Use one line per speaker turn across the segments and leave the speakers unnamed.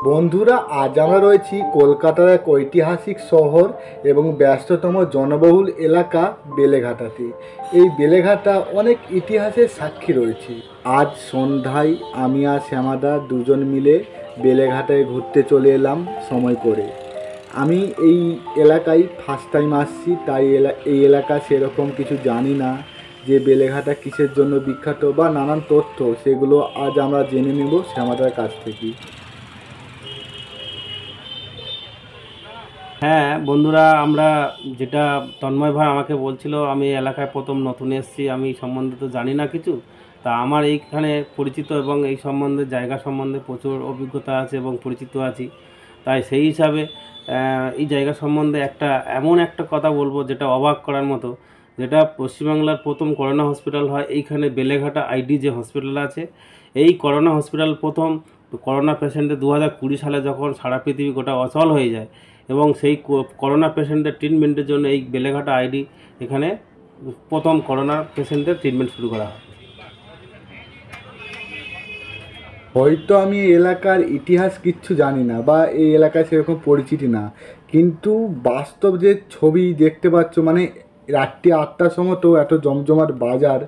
বন্ধুরা, আজ আমরা রয়েছি কলকাতার এক ঐতিহাসিক শহর এবং ব্যস্ততম জনবহুল এলাকা বেলেঘাটাতে। এই বেলেঘাটা অনেক ইতিহাসের সাক্ষী রয়েছে। আজ সন্ধ্যায় আমি আর শ্যামাদা দুজন মিলে বেলেঘাটায় ঘুরতে চলে এলাম সময় করে। আমি এই এলাকায় ফার্স্ট টাইম আসছি, তাই এই এলাকা সেরকম কিছু জানি না যে বেলেঘাটা কিসের জন্য বিখ্যাত বা নানান তথ্য, সেগুলো আজ আমরা জেনে নেব শ্যামাদার কাছ থেকে।
হ্যাঁ বন্ধুরা, আমরা যেটা তন্ময় ভাই আমাকে বলছিল, আমি এলাকায় প্রথম নতুন এসেছি, আমি সম্বন্ধে তো জানি না কিছু। তা আমার এইখানে পরিচিত এবং এই সম্বন্ধে জায়গা সম্বন্ধে প্রচুর অভিজ্ঞতা আছে এবং পরিচিত আছি। তাই সেই হিসাবে এই জায়গা সম্বন্ধে এমন একটা কথা বলবো যেটা অবাক করার মতো, যেটা পশ্চিমবাংলার প্রথম করোনা হসপিটাল হয় এইখানে বেলেঘাটা আইডি যে হসপিটাল আছে। এই করোনা হসপিটাল প্রথম করোনা পেশেন্টের 2020 সালে যখন সারা পৃথিবী গোটা অচল হয়ে যায়, এবং সেই করোনা পেশেন্টের ট্রিটমেন্টের জন্য এই বেলেঘাটা আইডি এখানে প্রথম করোনা পেশেন্টের ট্রিটমেন্ট শুরু করা হয়।
হয়তো আমি এই এলাকার ইতিহাস কিচ্ছু জানি না বা এই এলাকায় সেরকম পরিচিতি না, কিন্তু বাস্তব যে ছবি দেখতে পাচ্ছ, মানে রাত্রি 8টার সময় তো এত জমজমাট বাজার,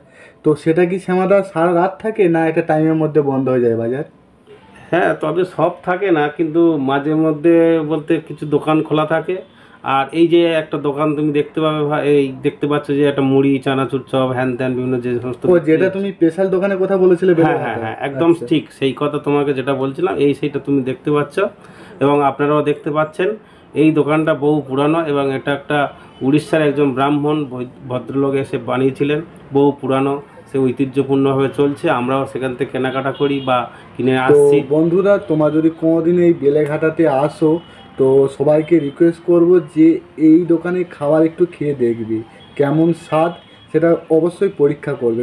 তো সেটা কি শ্যামাদা সারা রাত থাকে না একটা টাইমের মধ্যে বন্ধ হয়ে যায় বাজার?
হ্যাঁ, তবে সব থাকে না, কিন্তু মাঝে মধ্যে বলতে কিছু দোকান খোলা থাকে। আর এই যে একটা দোকান তুমি দেখতে পাবে, এই দেখতে পাচ্ছ যে একটা মুড়ি চানাচুর চপ হ্যান ত্যান বিভিন্ন যে সমস্ত।
ও, যেটা তুমি স্পেশাল দোকানের কথা বলেছিলে
হ্যাঁ হ্যাঁ
বেলেঘাটায়।
হ্যাঁ, একদম
আচ্ছা।
ঠিক সেই কথা তোমাকে যেটা বলছিলাম, সেইটা তুমি দেখতে পাচ্ছ এবং আপনারাও দেখতে পাচ্ছেন। এই দোকানটা বহু পুরানো এবং এটা একটা উড়িষ্যার একজন ব্রাহ্মণ ভদ্রলোক এসে বানিয়েছিলেন। বহু পুরানো, সে ঐতিহ্যপূর্ণভাবে চলছে। আমরাও সেখান থেকে কেনাকাটা করি বা কিনে
তো
আসছি।
বন্ধুরা, তোমরা যদি কোনোদিন এই বেলেঘাটাতে আসো, তো সবাইকে রিকোয়েস্ট করব যে এই দোকানে খাবার একটু খেয়ে দেখবি কেমন স্বাদ, সেটা অবশ্যই পরীক্ষা করবে।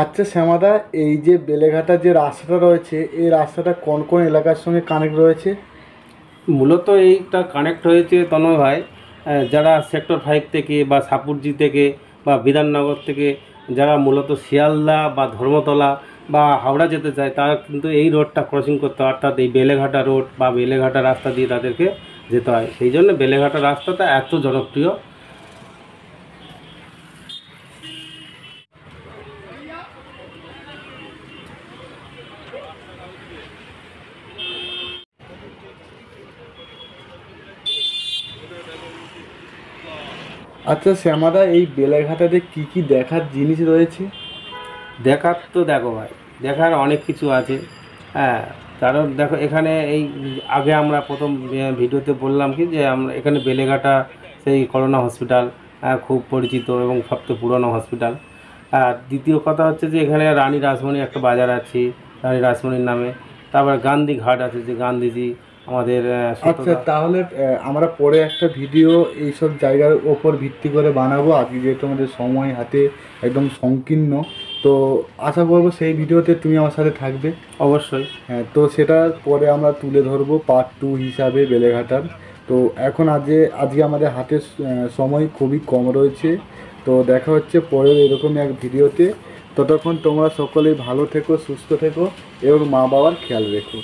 আচ্ছা শ্যামাদা, এই যে বেলেঘাটার যে রাস্তাটা রয়েছে, এই রাস্তাটা কোন কোন এলাকার সঙ্গে কানেক্ট রয়েছে?
মূলত এইটা কানেক্ট হয়েছে তনয় ভাই, যারা সেক্টর 5 থেকে বা সাপুরজি থেকে বা বিধাননগর থেকে যারা মূলত শিয়ালদা বা ধর্মতলা বা হাওড়া যেতে চায়, তারা কিন্তু এই রোডটা ক্রসিং করতে হয়, অর্থাৎ এই বেলেঘাটা রোড বা বেলেঘাটা রাস্তা দিয়ে তাদেরকে যেতে হয়। সেই জন্য বেলেঘাটা রাস্তাটা এত জনপ্রিয়।
আচ্ছা শ্যামাদা, এই বেলেঘাটাতে কি কি দেখার জিনিস রয়েছে?
দেখার তো দেখো ভাই, দেখার অনেক কিছু আছে। হ্যাঁ, কারণ দেখো এখানে এই আগে আমরা প্রথম ভিডিওতে বললাম কি যে আমরা এখানে বেলেঘাটা সেই করোনা হসপিটাল খুব পরিচিত এবং সবচেয়ে পুরনো হসপিটাল। আর দ্বিতীয় কথা হচ্ছে যে এখানে রানী রাসমণি একটা বাজার আছে রানী রাসমণির নামে। তারপর গান্ধী ঘাট আছে, যে গান্ধীজি আমাদের
আচ্ছা, তাহলে আমরা পরে একটা ভিডিও এইসব জায়গার ওপর ভিত্তি করে বানাবো। আজকে যেহেতু আমাদের সময় হাতে একদম সংকীর্ণ, তো আশা করবো সেই ভিডিওতে তুমি আমার সাথে থাকবে।
অবশ্যই।
হ্যাঁ, তো সেটা পরে আমরা তুলে ধরবো পার্ট 2 হিসাবে বেলেঘাটার। তো এখন আজকে আমাদের হাতে সময় খুবই কম রয়েছে। তো দেখা হচ্ছে পরের এরকমই এক ভিডিওতে। ততক্ষণ তোমরা সকলেই ভালো থেকো, সুস্থ থেকো এবং মা বাবার খেয়াল রেখো।